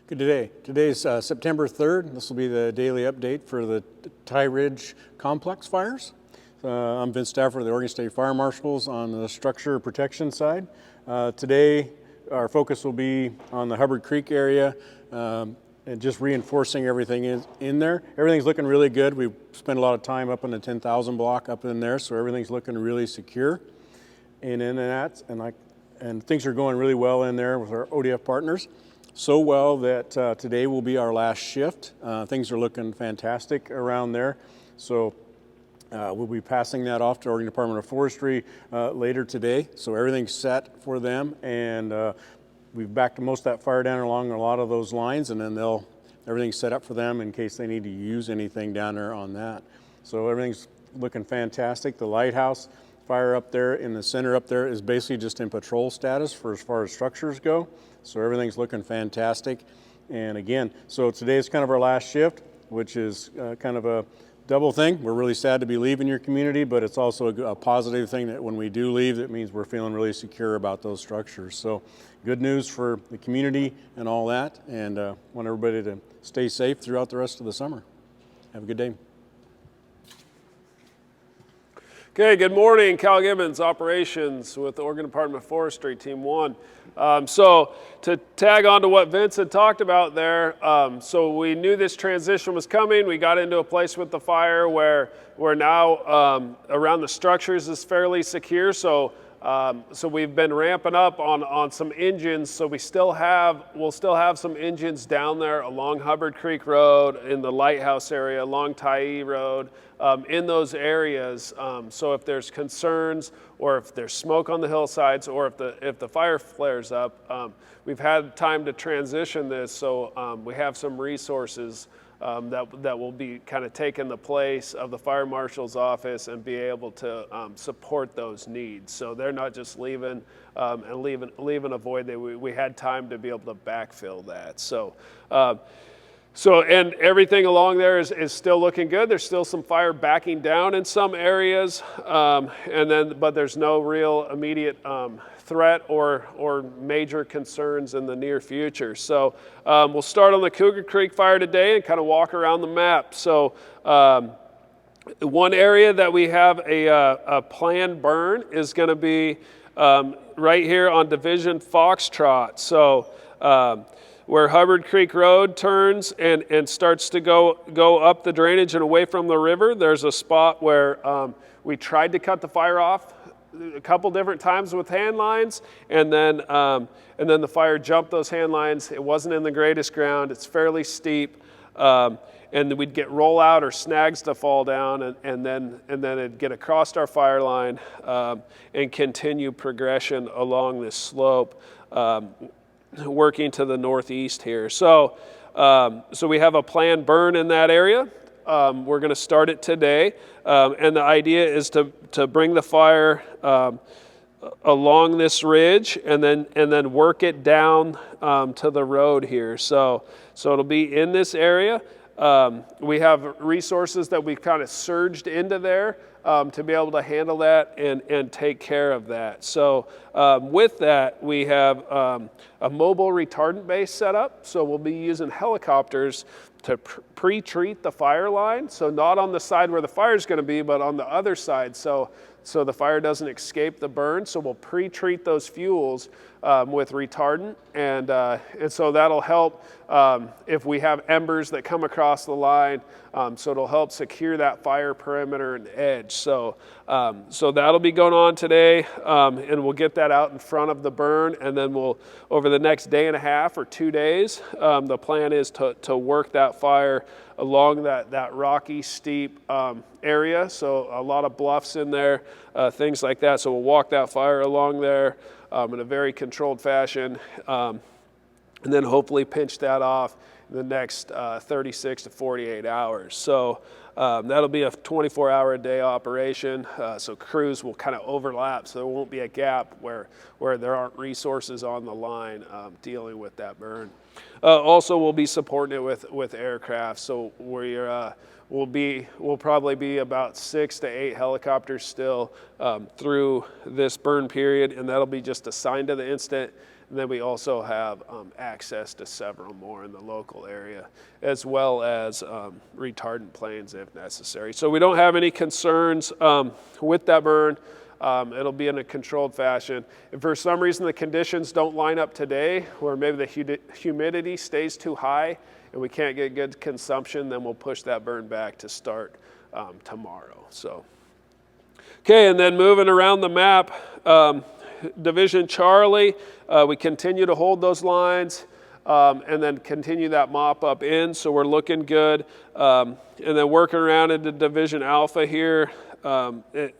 Good day. Today's September 3rd. This will be the daily update for the Tyee Ridge complex fires. I'm Vince Stafford of the Oregon State Fire Marshals on the structure protection side. Today our focus will be on the Hubbard Creek area and just reinforcing everything in there. Everything's looking really good. We've spent a lot of time up in the 10,000 block up in there, so everything's looking really secure. And things are going really well in there with our ODF partners. So well that today will be our last shift. Things are looking fantastic around there. So we'll be passing that off to Oregon Department of Forestry later today. So everything's set for them, and we've backed most of that fire down along a lot of those lines, and then everything's set up for them in case they need to use anything down there on that. So everything's looking fantastic. The lighthouse fire up there in the center up there is basically just in patrol status for as far as structures go. So everything's looking fantastic. And again, so today is kind of our last shift, which is kind of a double thing. We're really sad to be leaving your community, but it's also a positive thing that when we do leave, that means we're feeling really secure about those structures. So good news for the community and all that. And want everybody to stay safe throughout the rest of the summer. Have a good day. Okay, good morning. Cal Gibbons, Operations with the Oregon Department of Forestry, Team 1. So to tag on to what Vince had talked about there, so we knew this transition was coming. We got into a place with the fire where we're now around the structures is fairly secure. So we've been ramping up on some engines. So we'll still have some engines down there along Hubbard Creek Road, in the lighthouse area, along Tyee Road, in those areas. So if there's concerns, or if there's smoke on the hillsides, or if the fire flares up, we've had time to transition this. So we have some resources that will be kind of taking the place of the fire marshal's office and be able to support those needs. So they're not just leaving and leaving a void. We had time to be able to backfill that. So and everything along there is still looking good. There's still some fire backing down in some areas, but there's no real immediate threat or major concerns in the near future. So we'll start on the Cougar Creek fire today and kind of walk around the map. So one area that we have a planned burn is going to be right here on Division Foxtrot. So where Hubbard Creek Road turns and starts to go up the drainage and away from the river, there's a spot where we tried to cut the fire off a couple different times with hand lines, and then the fire jumped those hand lines. It wasn't in the greatest ground. It's fairly steep, and we'd get rollout or snags to fall down, and then it'd get across our fire line and continue progression along this slope, working to the northeast here. So we have a planned burn in that area. We're going to start it today, and the idea is to bring the fire along this ridge and then work it down to the road here. So it'll be in this area. We have resources that we've kind of surged into there to be able to handle that and take care of that. So with that, we have a mobile retardant base set up. So we'll be using helicopters to pre-treat the fire line. So not on the side where the fire is going to be, but on the other side. So the fire doesn't escape the burn. So we'll pre-treat those fuels with retardant, and so that'll help if we have embers that come across the line. So it'll help secure that fire perimeter and edge. So that'll be going on today, and we'll get that out in front of the burn, and then we'll, over the next day and a half or 2 days, the plan is to work that fire along that rocky, steep area. So a lot of bluffs in there, things like that. So we'll walk that fire along there in a very controlled fashion, and then hopefully pinch that off in the next 36 to 48 hours. So that'll be a 24-hour-a-day operation. So crews will kind of overlap, so there won't be a gap where there aren't resources on the line dealing with that burn. Also, we'll be supporting it with aircraft. So we'll probably be about 6 to 8 helicopters still through this burn period, and that'll be just assigned to the incident. And then we also have access to several more in the local area, as well as retardant planes if necessary. So we don't have any concerns with that burn. It'll be in a controlled fashion. If for some reason the conditions don't line up today, or maybe the humidity stays too high and we can't get good consumption, then we'll push that burn back to start tomorrow. So, okay, and then moving around the map, Division Charlie, we continue to hold those lines and then continue that mop up in, so we're looking good. And then working around into Division Alpha here,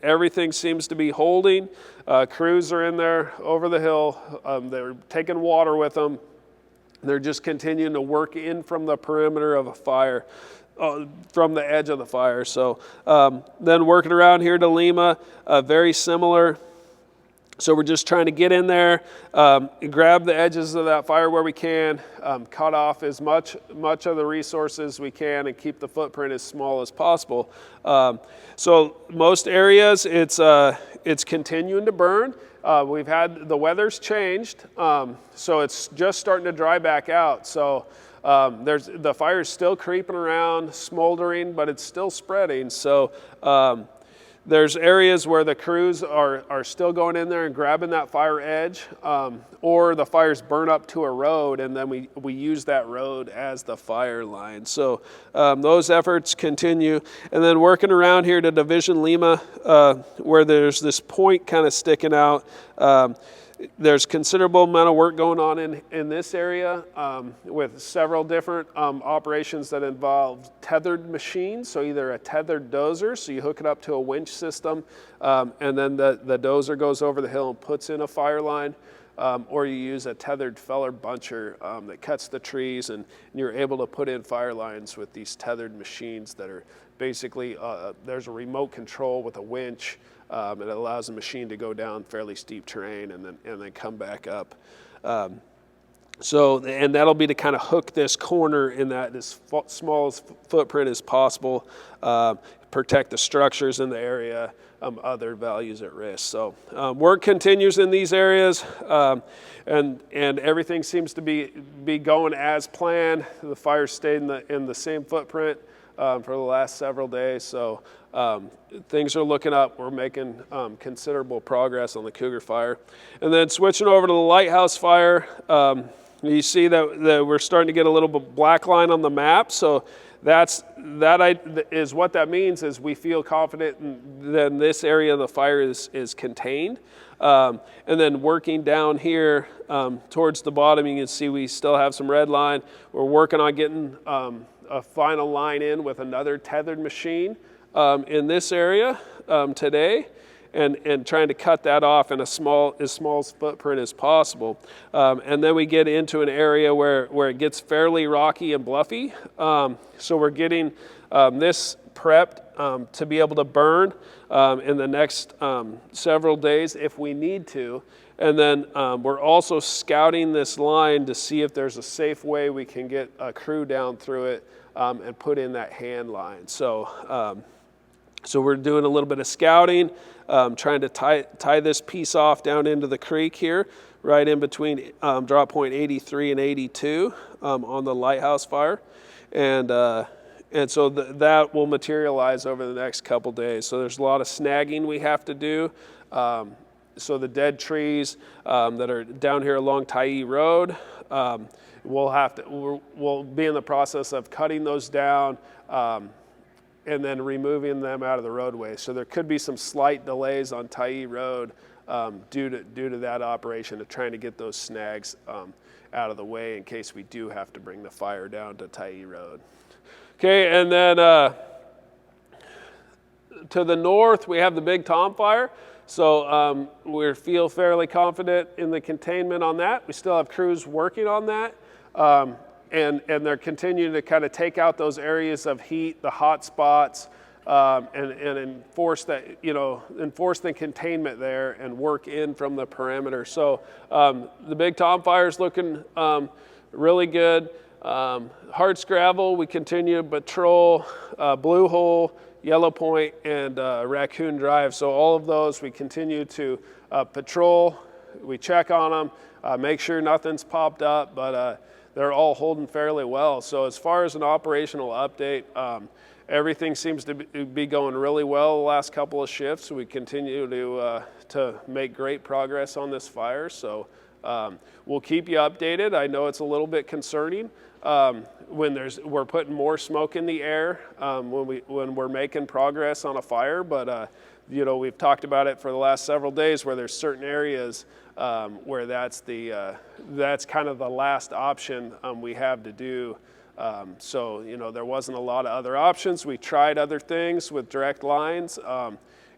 everything seems to be holding. Crews are in there over the hill. They're taking water with them. They're just continuing to work in from the perimeter of a fire, from the edge of the fire. So then working around here to Lima, very similar. So we're just trying to get in there, grab the edges of that fire where we can, cut off as much of the resources we can, and keep the footprint as small as possible. So most areas, it's continuing to burn. We've had the weather's changed, so it's just starting to dry back out. So the fire's still creeping around, smoldering, but it's still spreading. So there's areas where the crews are still going in there and grabbing that fire edge, or the fires burn up to a road, and then we use that road as the fire line. So those efforts continue. And then working around here to Division Lima, where there's this point kind of sticking out. There's considerable amount of work going on in this area with several different operations that involve tethered machines. So either a tethered dozer, so you hook it up to a winch system, and then the dozer goes over the hill and puts in a fire line, or you use a tethered feller buncher that cuts the trees, and you're able to put in fire lines with these tethered machines that are basically, there's a remote control with a winch. It allows the machine to go down fairly steep terrain and then come back up. And that'll be to kind of hook this corner in that as small footprint as possible, protect the structures in the area, other values at risk. So work continues in these areas, and everything seems to be going as planned. The fire stayed in the same footprint for the last several days. So things are looking up. We're making considerable progress on the Cougar fire. And then switching over to the Lighthouse fire, you see that we're starting to get a little bit black line on the map. So that is what that means, is we feel confident that this area of the fire is contained. And then working down here towards the bottom, you can see we still have some red line. We're working on getting a final line in with another tethered machine in this area today, and trying to cut that off in as small footprint as possible. And then we get into an area where it gets fairly rocky and bluffy. So we're getting this prepped to be able to burn in the next several days if we need to. And then we're also scouting this line to see if there's a safe way we can get a crew down through it and put in that hand line. So we're doing a little bit of scouting, trying to tie this piece off down into the creek here, right in between drop point 83 and 82 on the Lighthouse fire. And so that will materialize over the next couple days. So there's a lot of snagging we have to do. So the dead trees that are down here along Tyee Road, we'll be in the process of cutting those down and then removing them out of the roadway. So there could be some slight delays on Tyee Road due to that operation of trying to get those snags out of the way in case we do have to bring the fire down to Tyee Road. Okay, and then to the north we have the Big Tom fire. So we feel fairly confident in the containment on that. We still have crews working on that. And they're continuing to kind of take out those areas of heat, the hot spots, and enforce the containment there and work in from the perimeter. So the Big Tom fire is looking really good. Hardscrabble, we continue to patrol Blue Hole, Yellow Point, and Raccoon Drive. So all of those we continue to patrol we check on them, make sure nothing's popped up, but they're all holding fairly well. So as far as an operational update, everything seems to be going really well the last couple of shifts. We continue to make great progress on this fire. So we'll keep you updated. I know it's a little bit concerning when we're putting more smoke in the air when we're making progress on a fire, but you know, we've talked about it for the last several days where there's certain areas where that's kind of the last option we have to do. So, you know, there wasn't a lot of other options. We tried other things with direct lines,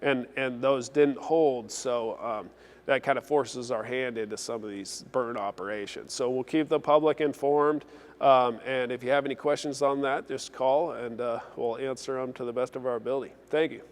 and those didn't hold. So that kind of forces our hand into some of these burn operations. So we'll keep the public informed. And if you have any questions on that, just call and we'll answer them to the best of our ability. Thank you.